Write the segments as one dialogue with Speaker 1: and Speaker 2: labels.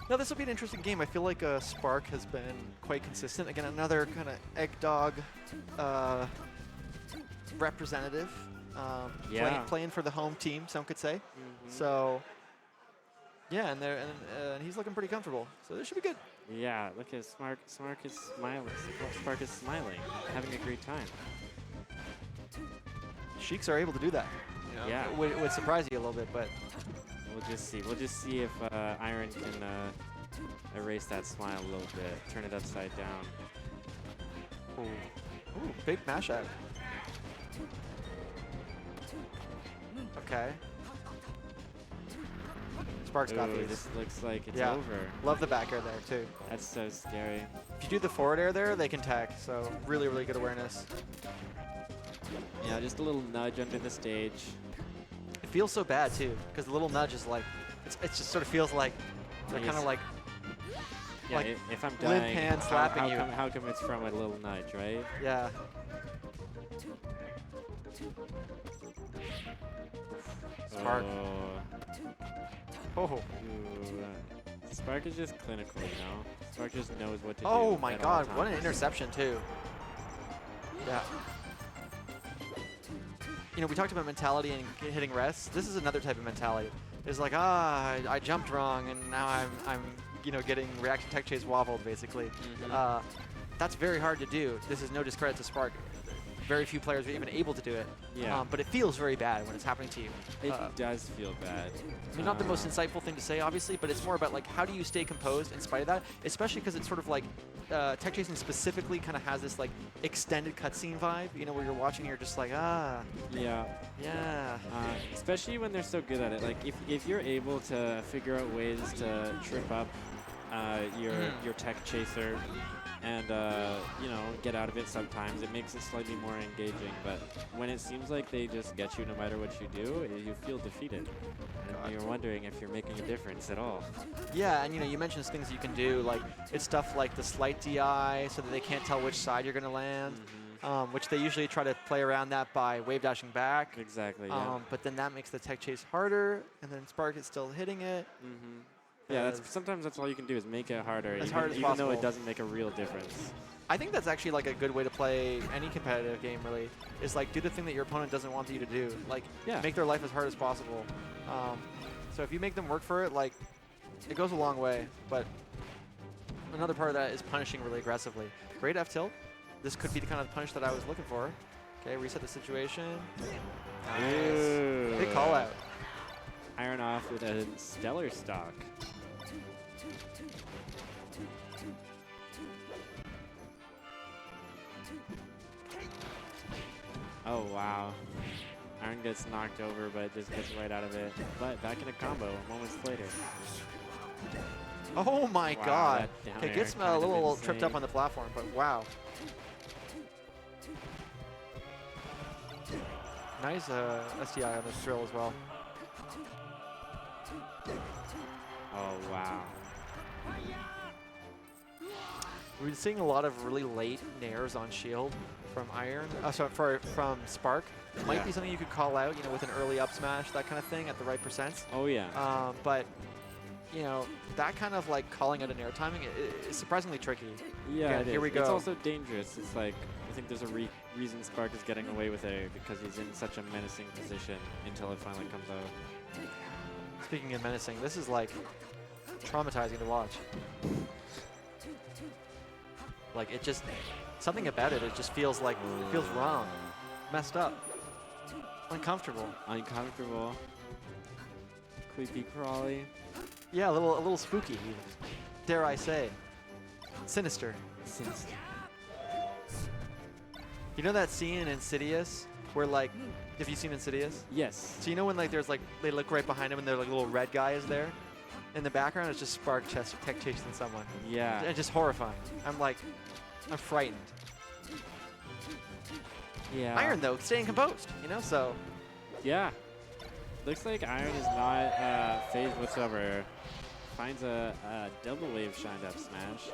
Speaker 1: No, this will be an interesting game. I feel like Spark has been quite consistent. Again, another kind of Eggdog representative. Playing for the home team, some could say. So, yeah, and he's looking pretty comfortable. So this should be good.
Speaker 2: Yeah, look at Spark is smiling. Spark is smiling, having a great time.
Speaker 1: Sheiks are able to do that. You know,
Speaker 2: Yeah.
Speaker 1: It would surprise you a little bit, but
Speaker 2: We'll just see. We'll just see if Iron can erase that smile a little bit, turn it upside down.
Speaker 1: ooh, big mashup. Okay. Spark's got
Speaker 2: Ooh,
Speaker 1: these.
Speaker 2: this looks like it's
Speaker 1: Yeah.
Speaker 2: over.
Speaker 1: Love the back air there, too.
Speaker 2: That's so scary.
Speaker 1: If you do the forward air there, they can tag. So really, really good awareness.
Speaker 2: Yeah, just a little nudge under the stage.
Speaker 1: It feels so bad, too, because the little nudge is like, it just sort of feels like they're kind of like,
Speaker 2: Yeah,
Speaker 1: like
Speaker 2: if I'm
Speaker 1: limp
Speaker 2: dying,
Speaker 1: hand slapping you.
Speaker 2: how come it's from a little nudge, right?
Speaker 1: yeah. Spark. Oh.
Speaker 2: Ooh, Spark is just clinical, you know? Spark just knows what to do.
Speaker 1: Oh my
Speaker 2: at all
Speaker 1: god, what an
Speaker 2: times.
Speaker 1: interception, too. Yeah. You know, we talked about mentality and hitting rests. This is another type of mentality. It's like, I jumped wrong, and now I'm you know, getting reaction tech chase wobbled, basically. That's very hard to do. This is no discredit to Spark. Very few players are even able to do it.
Speaker 2: Yeah.
Speaker 1: But it feels very bad when it's happening to you.
Speaker 2: It does feel bad.
Speaker 1: I mean, not the most insightful thing to say, obviously, but it's more about, like, how do you stay composed in spite of that? Especially because it's sort of like, tech chasing specifically kind of has this, like, extended cutscene vibe, you know, where you're watching, you're just like,
Speaker 2: Yeah.
Speaker 1: yeah.
Speaker 2: Especially when they're so good at it. Like, if you're able to figure out ways to trip up your tech chaser and, you know, get out of it sometimes, it makes it slightly more engaging. But when it seems like they just get you no matter what you do, you feel defeated. And you're wondering if you're making a difference at all.
Speaker 1: Yeah, and, you know, you mentioned things you can do, like, it's stuff like the slight DI so that they can't tell which side you're going to land, which they usually try to play around that by wave dashing back.
Speaker 2: Exactly, yeah.
Speaker 1: But then that makes the tech chase harder, and then Spark is still hitting it.
Speaker 2: Yeah, sometimes that's all you can do is make it harder,
Speaker 1: As
Speaker 2: even,
Speaker 1: hard as
Speaker 2: even though
Speaker 1: possible.
Speaker 2: it doesn't make a real difference.
Speaker 1: I think that's actually like a good way to play any competitive game, really, is like do the thing that your opponent doesn't want you to do. Like, make their life as hard as possible. So if you make them work for it, like, it goes a long way. But another part of that is punishing really aggressively. Great F tilt. This could be the kind of punish that I was looking for. Okay, reset the situation. Nice. Big call out.
Speaker 2: Iron off with a stellar stock. Oh, wow. Iron gets knocked over, but just gets right out of it. But back in a combo moments later.
Speaker 1: Oh my
Speaker 2: Wow,
Speaker 1: god.
Speaker 2: that down
Speaker 1: Okay,
Speaker 2: air
Speaker 1: gets
Speaker 2: kind
Speaker 1: a
Speaker 2: of
Speaker 1: little tripped up
Speaker 2: insane.
Speaker 1: on the platform, but wow. Nice STI on this drill as well.
Speaker 2: Oh, wow.
Speaker 1: We've been seeing a lot of really late nairs on shield from Iron, from Spark. Might be something you could call out, you know, with an early up smash, that kind of thing, at the right percents.
Speaker 2: Oh, yeah.
Speaker 1: But, you know, that kind of like calling out an air timing is surprisingly tricky.
Speaker 2: Yeah,
Speaker 1: Again, here we go.
Speaker 2: It's also dangerous. It's like, I think there's a reason Spark is getting away with it because he's in such a menacing position until it finally comes out.
Speaker 1: Speaking of menacing, this is like traumatizing to watch. Like, it just, something about it, it just feels like, it feels wrong, messed up, uncomfortable.
Speaker 2: Uncomfortable. Creepy crawly.
Speaker 1: Yeah, a little spooky, dare I say. Sinister. You know that scene in Insidious where, like, have you seen Insidious?
Speaker 2: Yes.
Speaker 1: So you know when, like, there's like, they look right behind him and their like little red guy is there? In the background, it's just Spark tech chasing someone.
Speaker 2: Yeah.
Speaker 1: It's just horrifying. I'm like, I'm frightened.
Speaker 2: Yeah.
Speaker 1: Iron, though, staying composed, you know, so.
Speaker 2: Yeah. Looks like Iron is not phased whatsoever. Finds a double wave shined up smash.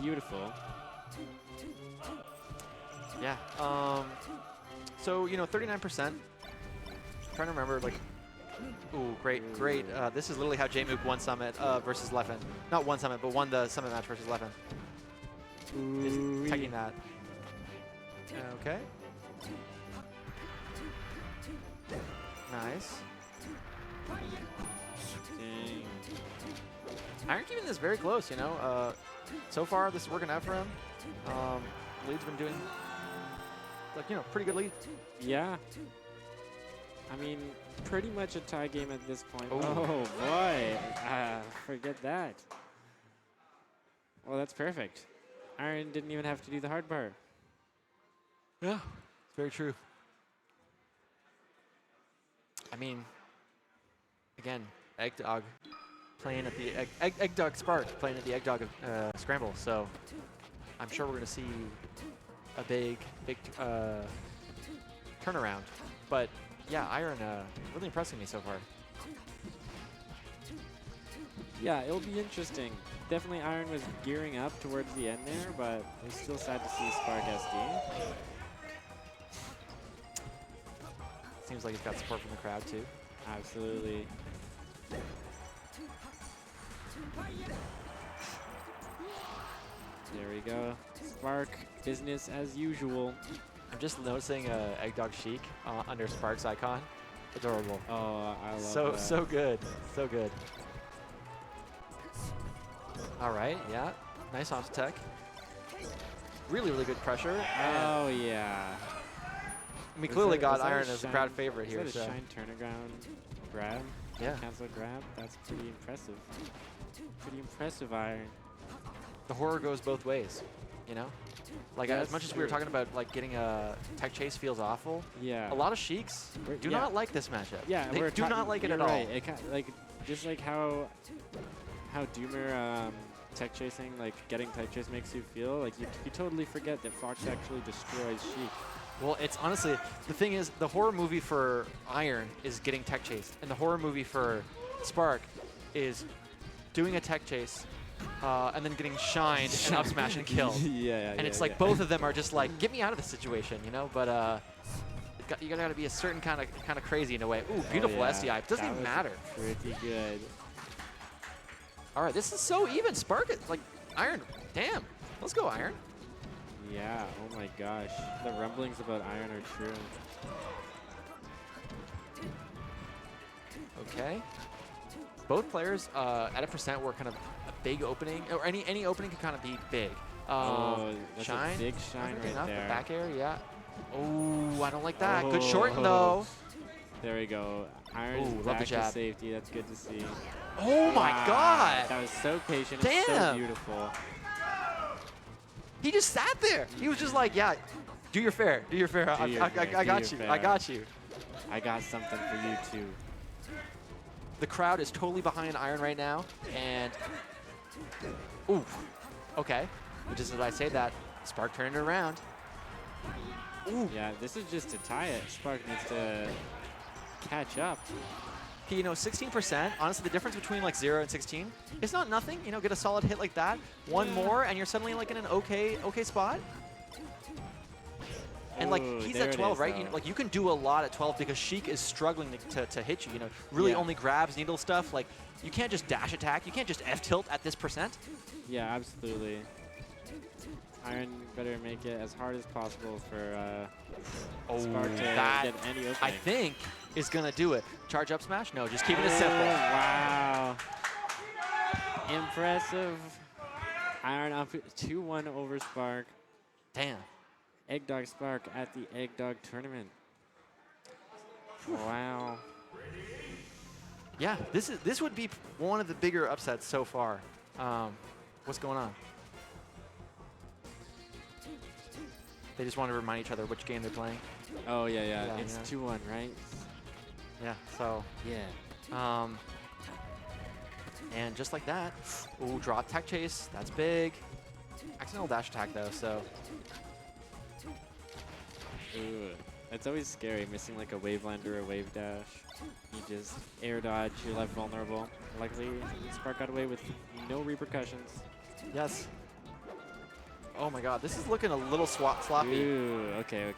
Speaker 2: Beautiful.
Speaker 1: Yeah. So, you know, 39%. Trying to remember, like, Ooh, great, great. This is literally how J-Mook won Summit versus Leffen. Not won Summit, but won the Summit match versus Leffen. Is taking that. Okay. Nice.
Speaker 2: Dang.
Speaker 1: Iron keeping this very close, you know. So far, this is working out for him. Lead's been doing, like, you know, pretty good lead.
Speaker 2: Yeah. I mean, pretty much a tie game at this point.
Speaker 1: Ooh.
Speaker 2: Oh, boy. Forget that. Well, that's perfect. Iron didn't even have to do the hard part.
Speaker 1: Yeah, it's very true. I mean, again, Eggdog playing at the Eggdog Spark playing at the Eggdog Scramble. So I'm sure we're going to see a big turnaround. But yeah, Iron really impressing me so far.
Speaker 2: Yeah, it'll be interesting. Definitely Iron was gearing up towards the end there, but it's still sad to see Spark SD.
Speaker 1: Seems like he's got support from the crowd too.
Speaker 2: Absolutely. There we go. Spark, business as usual.
Speaker 1: I'm just noticing Eggdog Sheik under Spark's icon. Adorable.
Speaker 2: Oh, I love that.
Speaker 1: So good. So good. All right, yeah. Nice off tech. Really, really good pressure.
Speaker 2: Oh, yeah.
Speaker 1: We clearly got Iron as the crowd favorite here.
Speaker 2: Is that a shine turnaround grab?
Speaker 1: Yeah.
Speaker 2: Cancel grab? That's pretty impressive. Pretty impressive, Iron.
Speaker 1: The horror goes both ways, you know? Like, as much as we were talking about, like, getting a tech chase feels awful,
Speaker 2: yeah.
Speaker 1: a lot of Sheiks do not like this matchup.
Speaker 2: Yeah,
Speaker 1: they do not like it at all.
Speaker 2: It like, just like how Doomer tech chasing, like getting tech chase makes you feel, like you totally forget that Fox actually destroys Sheik.
Speaker 1: Well, it's honestly, the thing is, the horror movie for Iron is getting tech chased, and the horror movie for Spark is doing a tech chase and then getting shined and up smash and killed. And it's like both of them are just like, get me out of this situation, you know? But you gotta be a certain kind of crazy in a way. Ooh, beautiful SDI. It doesn't even matter.
Speaker 2: Pretty good.
Speaker 1: All right, this is so even. Spark it, like Iron. Damn, let's go Iron.
Speaker 2: Yeah. Oh my gosh, the rumblings about Iron are true.
Speaker 1: Okay. Both players at a percent were kind of a big opening, or any opening can kind of be big.
Speaker 2: Oh, that's
Speaker 1: shine.
Speaker 2: a big shine right
Speaker 1: enough.
Speaker 2: there.
Speaker 1: The back air, yeah. Oh, I don't like that. Good shorten though.
Speaker 2: There we go. Iron's
Speaker 1: love the
Speaker 2: back to
Speaker 1: jab.
Speaker 2: safety. That's good to see.
Speaker 1: Oh my God!
Speaker 2: That was so patient.
Speaker 1: Damn.
Speaker 2: And so beautiful.
Speaker 1: He just sat there. He was just like, yeah, do your fair. Do your fair. I got you. I got you.
Speaker 2: I got something for you too.
Speaker 1: The crowd is totally behind Iron right now, and ooh, okay. But just as I say that, Spark turned it around. Ooh.
Speaker 2: Yeah, this is just to tie it. Spark needs to catch up.
Speaker 1: You know, 16%, honestly, the difference between like 0 and 16, it's not nothing. You know, get a solid hit like that, one more, and you're suddenly like in an okay spot. And like, he's at 12, right? You know, like, you can do a lot at 12 because Sheik is struggling to hit you, you know, really only grabs, needle stuff. Like, you can't just dash attack. You can't just F-tilt at this percent.
Speaker 2: Yeah, absolutely. Iron better make it as hard as possible for Spark to get any opening.
Speaker 1: I think is going to do it. Charge up smash? No, just keeping it simple.
Speaker 2: Wow. Impressive. Iron up 2-1 over Spark.
Speaker 1: Damn.
Speaker 2: Eggdog Spark at the Eggdog tournament. Wow.
Speaker 1: Yeah, this would be one of the bigger upsets so far. What's going on? They just want to remind each other which game they're playing.
Speaker 2: Oh yeah. It's 2-1, right?
Speaker 1: Yeah. So.
Speaker 2: Yeah.
Speaker 1: And just like that, ooh, drop tech chase. That's big. Accidental dash attack though. So.
Speaker 2: Ooh, it's always scary missing like a wave land or a wave dash. You just air dodge, you're left vulnerable. Luckily, Spark got away with no repercussions.
Speaker 1: Yes. Oh my God, this is looking a little sloppy.
Speaker 2: Ooh, okay.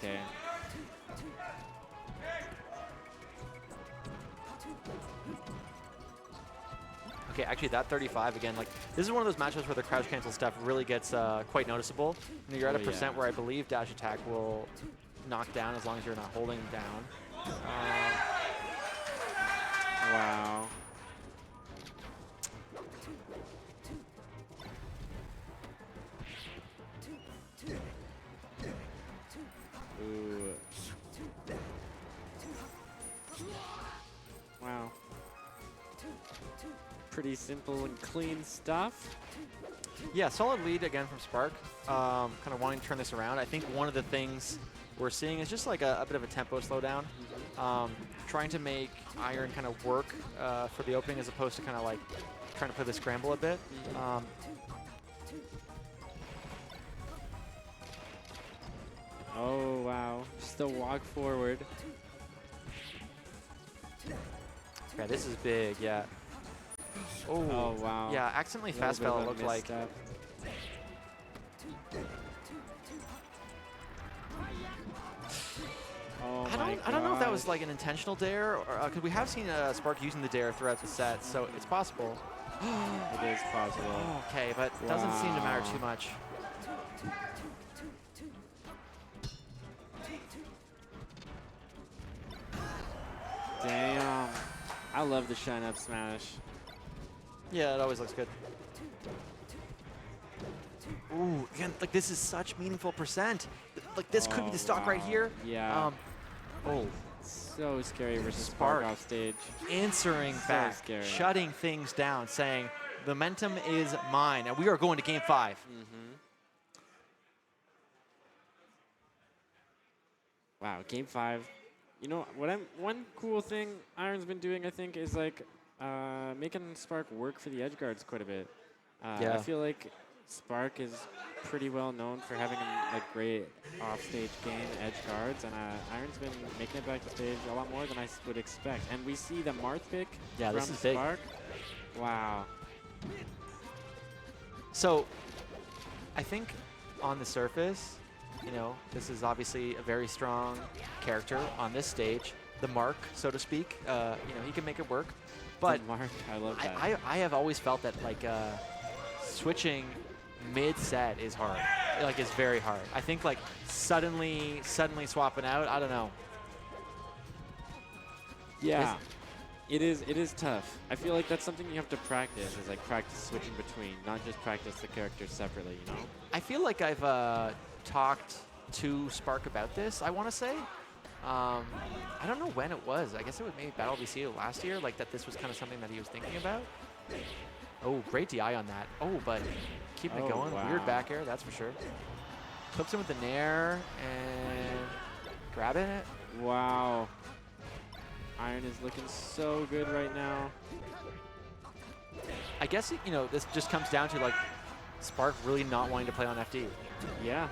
Speaker 1: Okay, actually that 35 again, like this is one of those matchups where the crouch cancel stuff really gets quite noticeceable. You know, you're at a percent where I believe dash attack will knock down as long as you're not holding down.
Speaker 2: Wow. Ooh. Wow. Pretty simple and clean stuff.
Speaker 1: Yeah, solid lead again from Spark. Kind of wanting to turn this around. I think one of the things we're seeing is just like a bit of a tempo slowdown. Trying to make Iron kind of work for the opening as opposed to kind of like trying to play the scramble a bit.
Speaker 2: Oh, wow. Just a walk forward.
Speaker 1: Yeah, this is big, yeah.
Speaker 2: Oh, wow.
Speaker 1: Yeah, accidentally fast fell, it looked like.
Speaker 2: Oh
Speaker 1: I don't know if that was like an intentional dare, or because we have seen Spark using the dare throughout the set, so it's possible.
Speaker 2: It is possible.
Speaker 1: Okay, but doesn't seem to matter too much.
Speaker 2: Damn. I love the shine up smash.
Speaker 1: Yeah, it always looks good. Ooh, again, like this is such meaningful percent. Like this could be the stock right here.
Speaker 2: Yeah.
Speaker 1: Oh.
Speaker 2: So scary versus Spark off stage.
Speaker 1: Answering
Speaker 2: So
Speaker 1: back,
Speaker 2: scary.
Speaker 1: shutting things down, saying the momentum is mine, and we are going to game 5.
Speaker 2: Wow, game 5. You know what? One cool thing Iron's been doing, I think, is like making Spark work for the edge guards quite a bit.
Speaker 1: Yeah.
Speaker 2: I feel like Spark is pretty well known for having a great off-stage game, edge guards, and Iron's been making it back to stage a lot more than I would expect. And we see the Marth pick from
Speaker 1: this is
Speaker 2: Spark.
Speaker 1: Big.
Speaker 2: Wow.
Speaker 1: So, I think on the surface, you know, this is obviously a very strong character on this stage. The mark, so to speak. You know, he can make it work. But
Speaker 2: the mark, I love that.
Speaker 1: I have always felt that like switching mid-set is hard. Like, it's very hard. I think like suddenly swapping out, I don't know.
Speaker 2: Yeah. It is tough. I feel like that's something you have to practice, is like practice switching between, not just practice the characters separately, you know?
Speaker 1: I feel like I've talked to Spark about this, I want to say. I don't know when it was. I guess it was maybe Battle BC last year, like that this was kind of something that he was thinking about. Oh, great DI on that. Oh, but keeping it going.
Speaker 2: Wow.
Speaker 1: Weird back air, that's for sure. Clips him with the nair and grabbing it.
Speaker 2: Wow. Iron is looking so good right now.
Speaker 1: I guess, you know, this just comes down to like Spark really not wanting to play on FD.
Speaker 2: Yeah.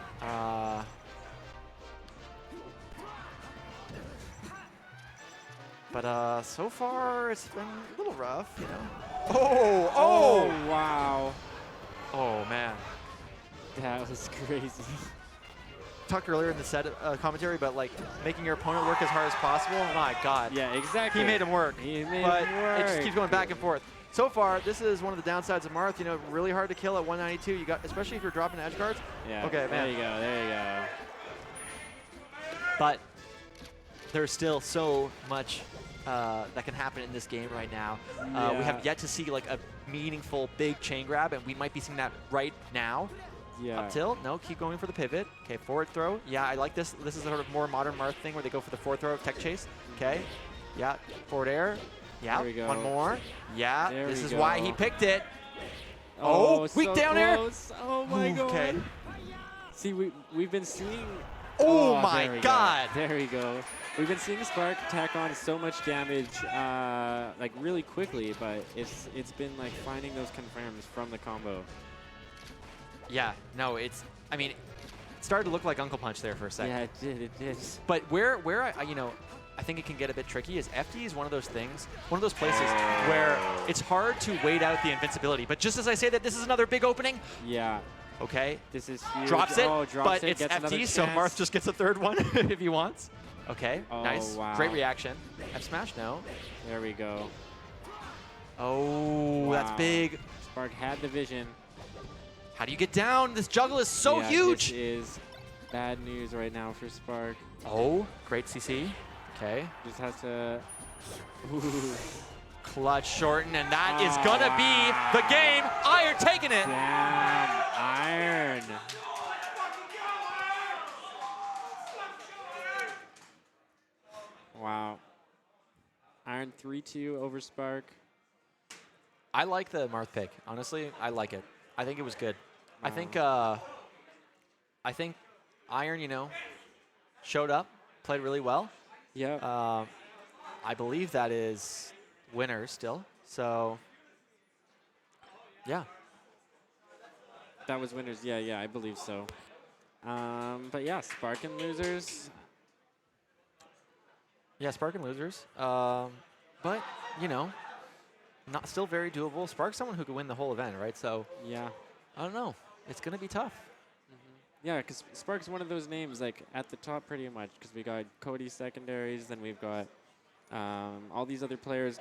Speaker 1: But so far it's been a little rough, you know.
Speaker 2: Oh, wow.
Speaker 1: Oh, man.
Speaker 2: That was crazy.
Speaker 1: Talked earlier in the set commentary about like making your opponent work as hard as possible. My God.
Speaker 2: Yeah, exactly.
Speaker 1: He made him work.
Speaker 2: He made
Speaker 1: but
Speaker 2: him work.
Speaker 1: it just keeps going back and forth. So far, this is one of the downsides of Marth. You know, really hard to kill at 192. You got, especially if you're dropping edge guards.
Speaker 2: Yeah.
Speaker 1: Okay, man.
Speaker 2: There you go. There you go.
Speaker 1: But there's still so much that can happen in this game right now. We have yet to see like a meaningful big chain grab, and we might be seeing that right now.
Speaker 2: Yeah.
Speaker 1: Up tilt, no, keep going for the pivot. Okay, forward throw. Yeah, I like this. This is a sort of more modern Marth thing where they go for the forward throw, tech chase. Okay, yeah, forward air. Yeah,
Speaker 2: there we go.
Speaker 1: One more. Yeah,
Speaker 2: there
Speaker 1: this is
Speaker 2: go.
Speaker 1: why he picked it.
Speaker 2: Oh,
Speaker 1: weak
Speaker 2: so
Speaker 1: down air.
Speaker 2: Close. Oh my God.
Speaker 1: Okay.
Speaker 2: See, we've been seeing.
Speaker 1: Oh my
Speaker 2: there
Speaker 1: God.
Speaker 2: There we go. We've been seeing Spark tack on so much damage, like really quickly, but it's been like finding those confirms from the combo.
Speaker 1: Yeah, no, I mean, it started to look like Uncle Punch there for a second.
Speaker 2: Yeah, it did. It did.
Speaker 1: But where you know, I think it can get a bit tricky is FD is one of those things, one of those places where it's hard to wait out the invincibility. But just as I say that, this is another big opening.
Speaker 2: Yeah.
Speaker 1: Okay.
Speaker 2: This is huge.
Speaker 1: Drops it,
Speaker 2: drops
Speaker 1: but
Speaker 2: it,
Speaker 1: it's
Speaker 2: gets another
Speaker 1: FD, so
Speaker 2: chance.
Speaker 1: Marth just gets a third one if he wants. Okay,
Speaker 2: Oh,
Speaker 1: nice.
Speaker 2: wow.
Speaker 1: Great reaction. F smash, no.
Speaker 2: There we go.
Speaker 1: Oh, that's
Speaker 2: Wow.
Speaker 1: big.
Speaker 2: Spark had the vision.
Speaker 1: How do you get down? This juggle is so
Speaker 2: Yeah,
Speaker 1: huge.
Speaker 2: This is bad news right now for Spark.
Speaker 1: Oh, great CC. Okay.
Speaker 2: Just has to. Ooh.
Speaker 1: Clutch shorten, and that is gonna be the game. Iron taking it.
Speaker 2: Damn, Iron. Wow. Iron 3-2 over Spark.
Speaker 1: I like the Marth pick. Honestly, I like it. I think it was good.
Speaker 2: Wow.
Speaker 1: I think Iron, you know, showed up, played really well.
Speaker 2: Yeah.
Speaker 1: I believe that is winners still. So, yeah.
Speaker 2: That was winners. Yeah, I believe so. But yeah, Spark and losers.
Speaker 1: Yeah, Spark and losers. But, you know, not still very doable. Spark's someone who could win the whole event, right? So,
Speaker 2: Yeah.
Speaker 1: I don't know. It's going to be tough.
Speaker 2: Yeah, because Spark's one of those names like at the top pretty much because we got Cody secondaries, then we've got all these other players